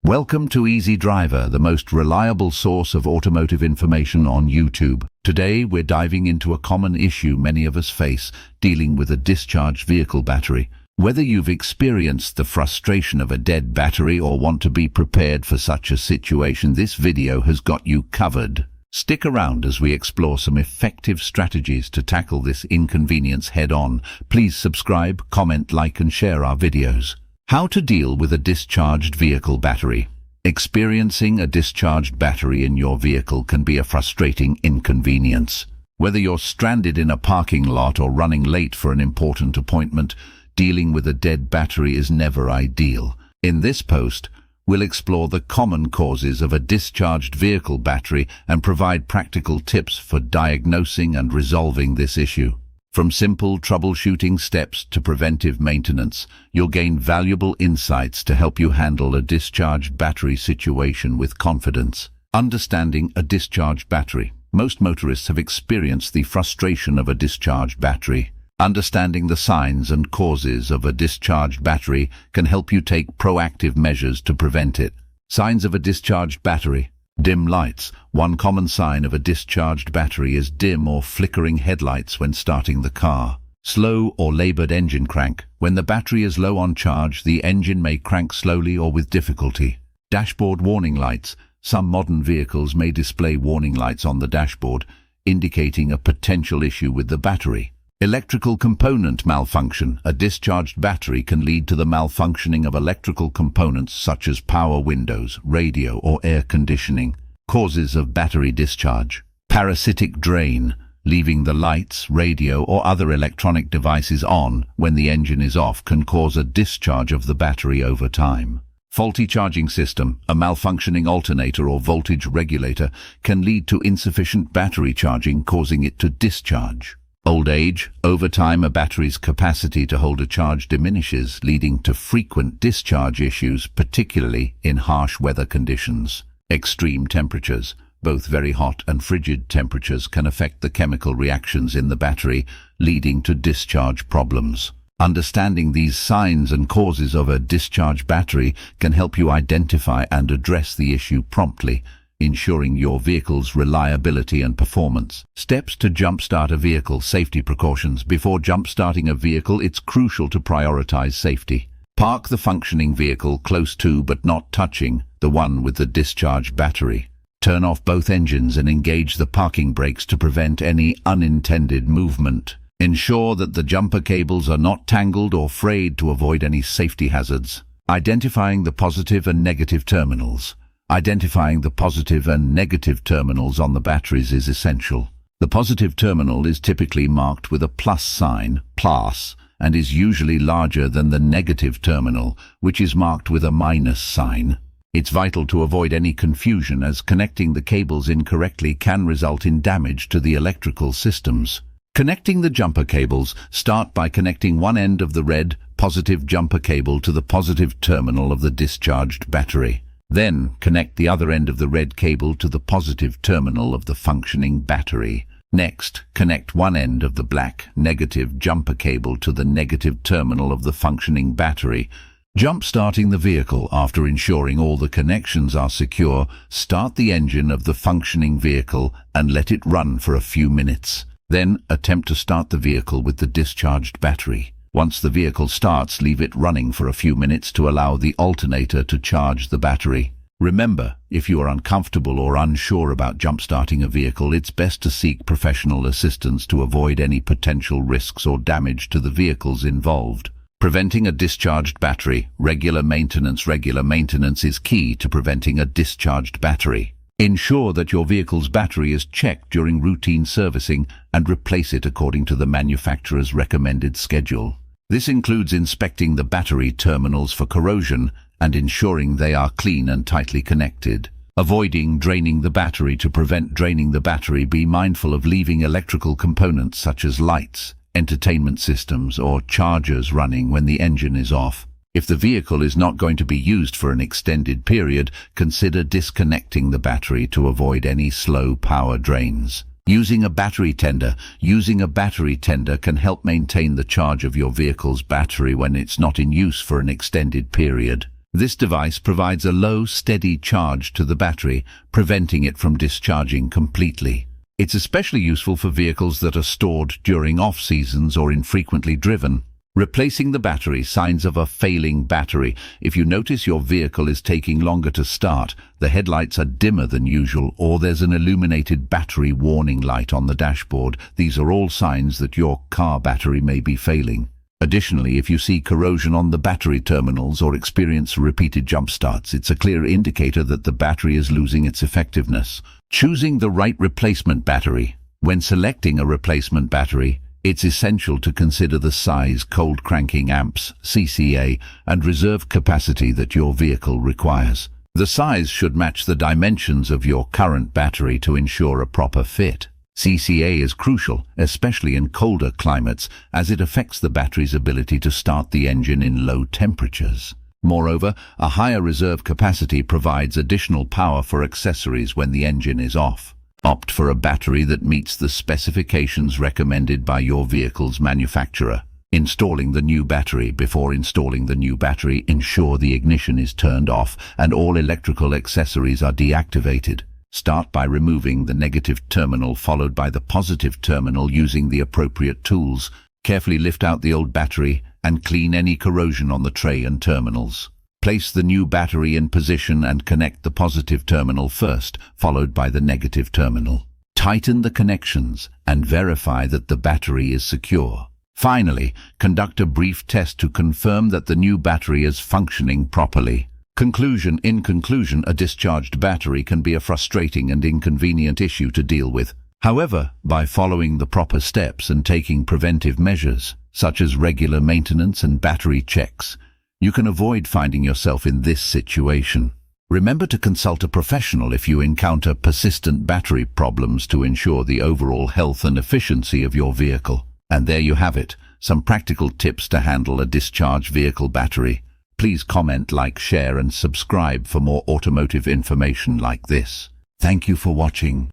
Welcome to Easy Driver, the most reliable source of automotive information on YouTube. Today we're diving into a common issue many of us face, dealing with a discharged vehicle battery. Whether you've experienced the frustration of a dead battery or want to be prepared for such a situation, this video has got you covered. Stick around as we explore some effective strategies to tackle this inconvenience head-on. Please subscribe, comment, like and share our videos. How to deal with a discharged vehicle battery. Experiencing a discharged battery in your vehicle can be a frustrating inconvenience. Whether you're stranded in a parking lot or running late for an important appointment, dealing with a dead battery is never ideal. In this post, we'll explore the common causes of a discharged vehicle battery and provide practical tips for diagnosing and resolving this issue. From simple troubleshooting steps to preventive maintenance, you'll gain valuable insights to help you handle a discharged battery situation with confidence. Understanding a discharged battery. Most motorists have experienced the frustration of a discharged battery. Understanding the signs and causes of a discharged battery can help you take proactive measures to prevent it. Signs of a discharged battery. Dim lights. One common sign of a discharged battery is dim or flickering headlights when starting the car. Slow or labored engine crank. When the battery is low on charge, the engine may crank slowly or with difficulty. Dashboard warning lights. Some modern vehicles may display warning lights on the dashboard, indicating a potential issue with the battery. Electrical component malfunction. A discharged battery can lead to the malfunctioning of electrical components such as power windows, radio, or air conditioning. Causes of battery discharge. Parasitic drain. Leaving the lights, radio, or other electronic devices on when the engine is off can cause a discharge of the battery over time. Faulty charging system. A malfunctioning alternator or voltage regulator can lead to insufficient battery charging, causing it to discharge. Old age. Over time, a battery's capacity to hold a charge diminishes, leading to frequent discharge issues, particularly in harsh weather conditions. Extreme temperatures. Both very hot and frigid temperatures can affect the chemical reactions in the battery, leading to discharge problems. Understanding these signs and causes of a discharged battery can help you identify and address the issue promptly, ensuring your vehicle's reliability and performance. Steps to jumpstart a vehicle. Safety precautions. Before jump-starting a vehicle, it's crucial to prioritize safety. Park the functioning vehicle close to but not touching the one with the discharged battery. Turn off both engines and engage the parking brakes to prevent any unintended movement. Ensure that the jumper cables are not tangled or frayed to avoid any safety hazards. Identifying the positive and negative terminals. Identifying the positive and negative terminals on the batteries is essential. The positive terminal is typically marked with a plus sign, plus, and is usually larger than the negative terminal, which is marked with a minus sign. It's vital to avoid any confusion, as connecting the cables incorrectly can result in damage to the electrical systems. Connecting the jumper cables. Start by connecting one end of the red, positive jumper cable to the positive terminal of the discharged battery. Then, connect the other end of the red cable to the positive terminal of the functioning battery. Next, connect one end of the black, negative jumper cable to the negative terminal of the functioning battery. Jump-starting the vehicle. After ensuring all the connections are secure, start the engine of the functioning vehicle and let it run for a few minutes. Then, attempt to start the vehicle with the discharged battery. Once the vehicle starts, leave it running for a few minutes to allow the alternator to charge the battery. Remember, if you are uncomfortable or unsure about jump-starting a vehicle, it's best to seek professional assistance to avoid any potential risks or damage to the vehicles involved. Preventing a discharged battery. Regular maintenance. Regular maintenance is key to preventing a discharged battery. Ensure that your vehicle's battery is checked during routine servicing and replace it according to the manufacturer's recommended schedule. This includes inspecting the battery terminals for corrosion and ensuring they are clean and tightly connected. Avoiding draining the battery. To prevent draining the battery, be mindful of leaving electrical components such as lights, entertainment systems, or chargers running when the engine is off. If the vehicle is not going to be used for an extended period, consider disconnecting the battery to avoid any slow power drains. Using a battery tender. Using a battery tender can help maintain the charge of your vehicle's battery when it's not in use for an extended period. This device provides a low, steady charge to the battery, preventing it from discharging completely. It's especially useful for vehicles that are stored during off-seasons or infrequently driven. Replacing the battery. Signs of a failing battery. If you notice your vehicle is taking longer to start, the headlights are dimmer than usual, or there's an illuminated battery warning light on the dashboard, these are all signs that your car battery may be failing. Additionally, if you see corrosion on the battery terminals or experience repeated jump starts, it's a clear indicator that the battery is losing its effectiveness. Choosing the right replacement battery. When selecting a replacement battery, it's essential to consider the size, cold cranking amps, CCA, and reserve capacity that your vehicle requires. The size should match the dimensions of your current battery to ensure a proper fit. CCA is crucial, especially in colder climates, as it affects the battery's ability to start the engine in low temperatures. Moreover, a higher reserve capacity provides additional power for accessories when the engine is off. Opt for a battery that meets the specifications recommended by your vehicle's manufacturer. Installing the new battery. Before installing the new battery, ensure the ignition is turned off and all electrical accessories are deactivated. Start by removing the negative terminal followed by the positive terminal using the appropriate tools. Carefully lift out the old battery and clean any corrosion on the tray and terminals. Place the new battery in position and connect the positive terminal first, followed by the negative terminal. Tighten the connections and verify that the battery is secure. Finally, conduct a brief test to confirm that the new battery is functioning properly. Conclusion. In conclusion, a discharged battery can be a frustrating and inconvenient issue to deal with. However, by following the proper steps and taking preventive measures, such as regular maintenance and battery checks, you can avoid finding yourself in this situation. Remember to consult a professional if you encounter persistent battery problems to ensure the overall health and efficiency of your vehicle. And there you have it, some practical tips to handle a discharged vehicle battery. Please comment, like, share and subscribe for more automotive information like this. Thank you for watching.